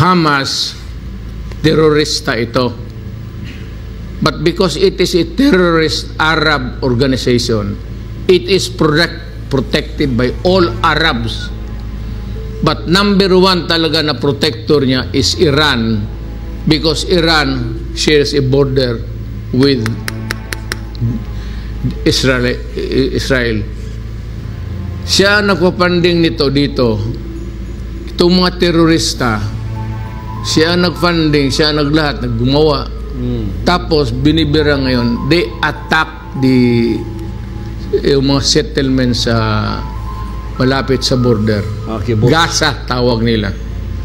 Hamas, terorista ito. But because it is a terrorist Arab organization, it is protected by all Arabs. But number one talaga na protector niya is Iran, because Iran shares a border with Israel. Siya nagpapanding nito dito. Itong mga terorista, siya nagfunding, siya naglahat, naggumawa. Tapos binibira ngayon, they attack yung mga settlements sa malapit sa border. Gaza tawag nila.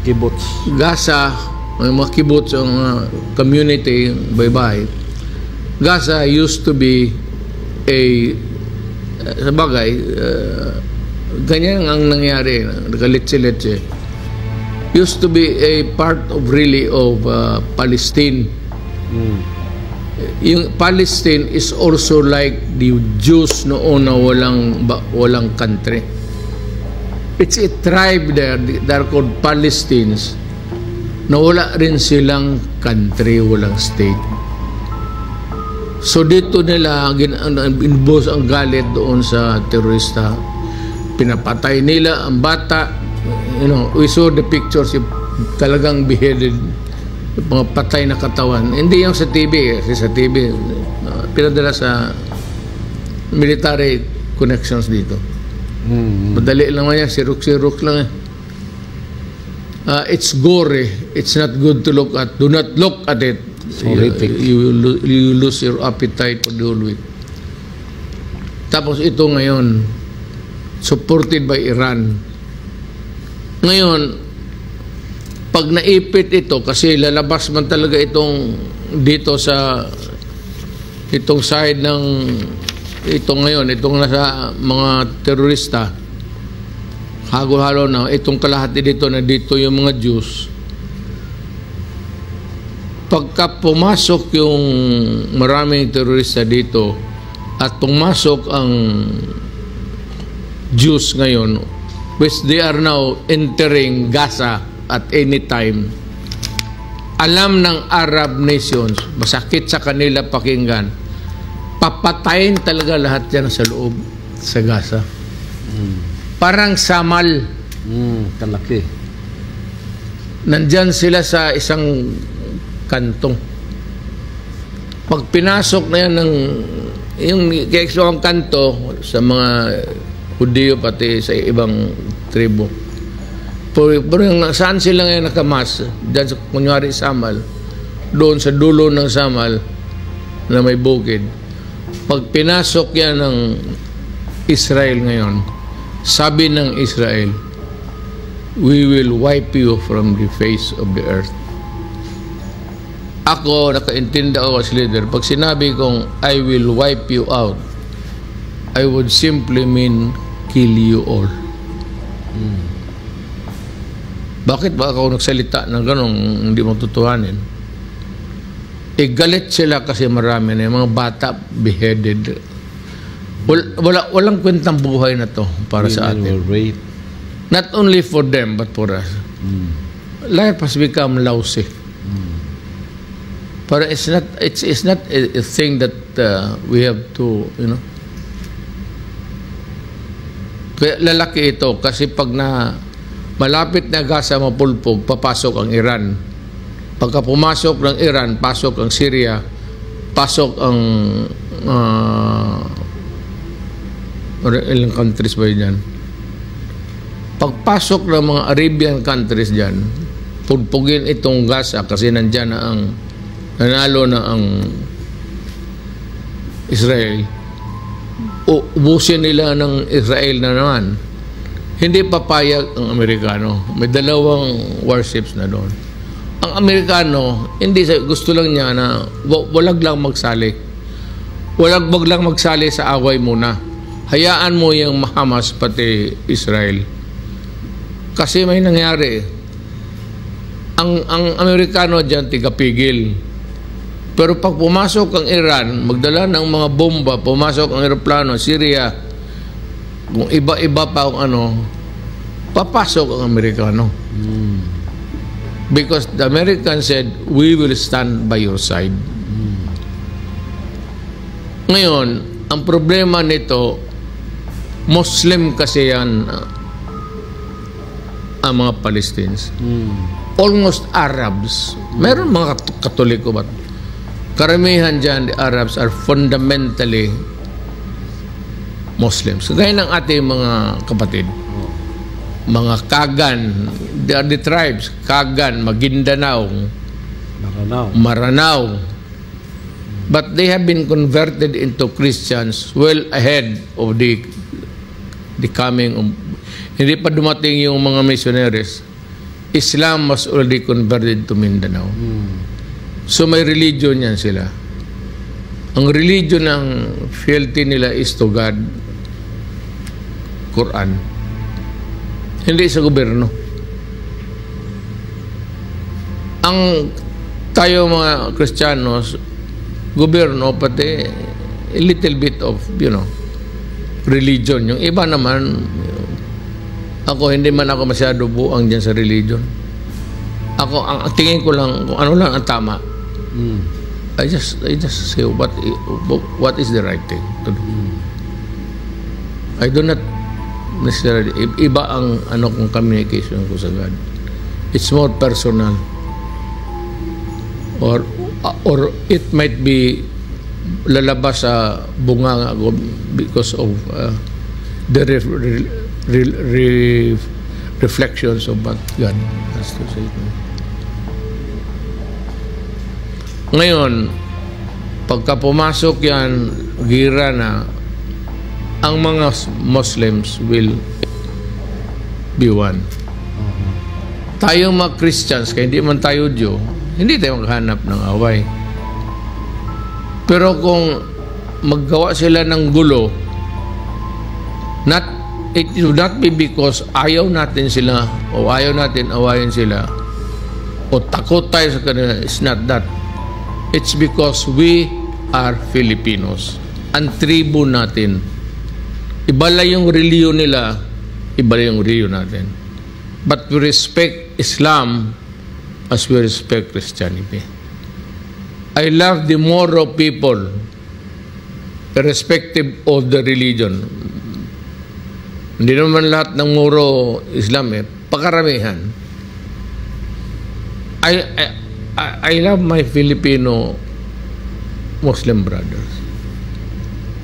Kibbutz. Gaza, may mga kibbutz, community, bye-bye. Gaza used to be sa bagay, ganyan ang nangyari, nagalitsi-litsi. Used to be a part of really of Palestine. Yung Palestine is also like the Jews noon na walang country. It's a tribe there, they're called Palestinians, na wala rin silang country, walang state. So dito nila inbos ang galit doon sa terorista. Pinapatay nila ang bata. We saw the pictures, talagang beheaded, mga patay na katawan. Hindi yung sa TV, kasi sa TV pinadala sa military connections dito. Madali lang yan, siruk-siruk lang. It's gory, it's not good to look at. Do not look at it. You lose your appetite for the whole week. Tapos ito ngayon, supported by Iran. Ngayon, pag naipit ito, kasi lalabas man talaga itong dito sa itong side ng ito ngayon, itong nasa mga terorista, halo-halo na, itong kalahati dito na dito yung mga Jews. Pagka pumasok yung maraming terorista dito at pumasok ang Jews ngayon, which they are now entering Gaza at any time, alam ng Arab nations, masakit sa kanila pakinggan, papatayin talaga lahat yan sa loob sa Gaza. Parang samal. Kalaki. Nandyan sila sa isang kantong. Pag pinasok na yan ng yung kaekso ang kanto sa mga Hudiyo pati sa ibang tribo. Pero saan sila ngayon nakamas? Diyan sa kunyari Samal, doon sa dulo ng Samal na may bukid. Pag pinasok yan ng Israel ngayon, sabi ng Israel, we will wipe you from the face of the earth. Ako, nakaintindi ako as leader, pag sinabi kong I will wipe you out, I would simply mean kill you all. Bakit ba ako nagsalita ng ganong hindi mo tutuhanin? Galit sila kasi marami na yung mga bata beheaded. Walang kwentang buhay na to para sa atin. Not only for them but for us. Life has become lousy. But it's not a thing that we have to, Kaya lalaki ito kasi pag malapit na Gaza mapulpog, papasok ang Iran. Pagka pumasok ng Iran, pasok ang Syria, pasok ang ilang countries ba yan? Pagpasok ng mga Arabian countries dyan, pulpugin itong Gaza kasi nandyan na nanalo na ang Israel. Ubusin nila ng Israel na naman. Hindi papayag ang Amerikano. May dalawang warships na doon. Ang Amerikano, hindi gusto lang niya na walag lang magsali. Wag lang magsali sa away muna. Hayaan mo yung Hamas pati Israel. Kasi may nangyari. Ang Amerikano dyan tigapigil. Pero pag pumasok ang Iran, magdala ng mga bomba, pumasok ang eroplano, Syria, kung iba-iba pa ang papasok ang Amerikano. Because the Americans said, we will stand by your side. Ngayon, ang problema nito, Muslim kasi yan ang mga Palestinians. Almost Arabs. Meron mga Katoliko ba? Karamihan dyan, the Arabs are fundamentally Muslims. Gaya ng ating mga kapatid. Mga Kagan, they are the tribes. Kagan, Maguindanao, Maranao. But they have been converted into Christians well ahead of the coming of, hindi pa dumating yung mga missionaries. Islam was already converted to Mindanao. So may religion yan sila. Ang religion ng fealty nila is to God, Quran. Hindi sa gobyerno. Ang tayo mga Kristiyanos, gobyerno, pati a little bit of, religion. Yung iba naman, ako, hindi man ako masyado buang dyan sa religion. Ako, ang tingin ko lang, kung ano lang ang tama. I just say what is the right thing to do. I do not necessarily, iba ang kong communication ko sa God. It's more personal. Or it might be lalabas sa bunganga ko because of the reflections of what God has to say to me. Ngayon, pagka pumasok yan, gira na, ang mga Muslims will be one. Tayong mga Christians, kaya hindi man tayo Diyo, hindi tayo maghanap ng away. Pero kung maggawa sila ng gulo, it would not be because ayaw natin sila o ayaw natin awayin sila o takot tayo sa kanila. It's not that. It's because we are Filipinos. Ang tribo natin. Iba lang yung reliyon nila, iba lang yung reliyon natin. But we respect Islam as we respect Christianity. I love the Moro people, irrespective of the religion. Hindi naman lahat ng Moro Islam pakaramihan. I love my Filipino Muslim brothers.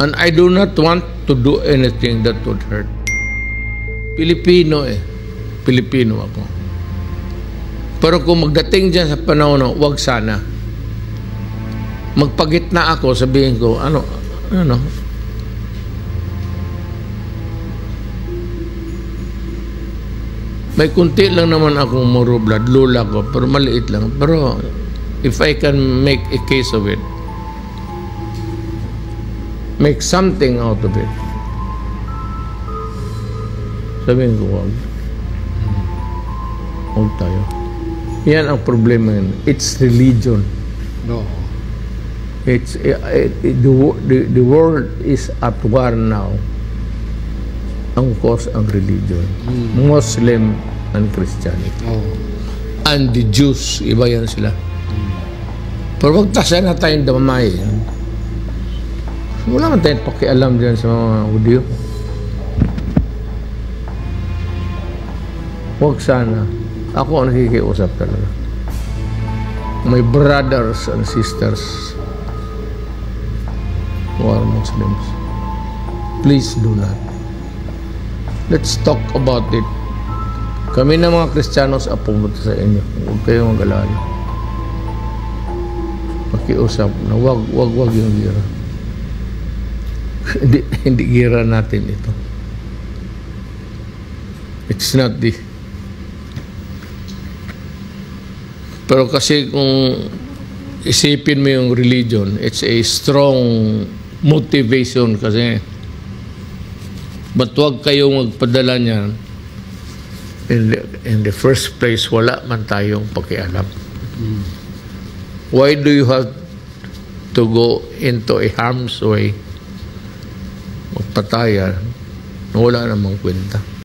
And I do not want to do anything that would hurt. Pilipino Pilipino ako. Pero kung magdating dyan sa panahon na wag sana, magpagitna ako, sabihin ko, may kunti lang naman akong Moro blood, lula ko, pero maliit lang. Pero if I can make a case of it, make something out of it, sabihin ko, wag tayo. Yan ang problema yun. It's religion. No. It's the world is at war now. Ang cause ang religion. Muslim and Christianity. And the Jews, iba yan sila. Pero wag tasya na tayong damay. Wala man tayong pakialam dyan sa mga Hudyo. Wag sana. Ako ang nakikiusap talaga. My brothers and sisters who are Muslims, please do not. Let's talk about it. Kami na mga Kristiyanos pumunta sa inyo. Huwag kayong mag-alala. Pakiusap na wag yung gira. hindi gira natin ito. It's not the... Pero kasi kung isipin mo yung religion, it's a strong motivation kasi. But wag kayong magpadala niyan. In the first place, wala man tayong pakialam. Why do you have to go into a harm's way? Magpatayan, wala namang kwenta.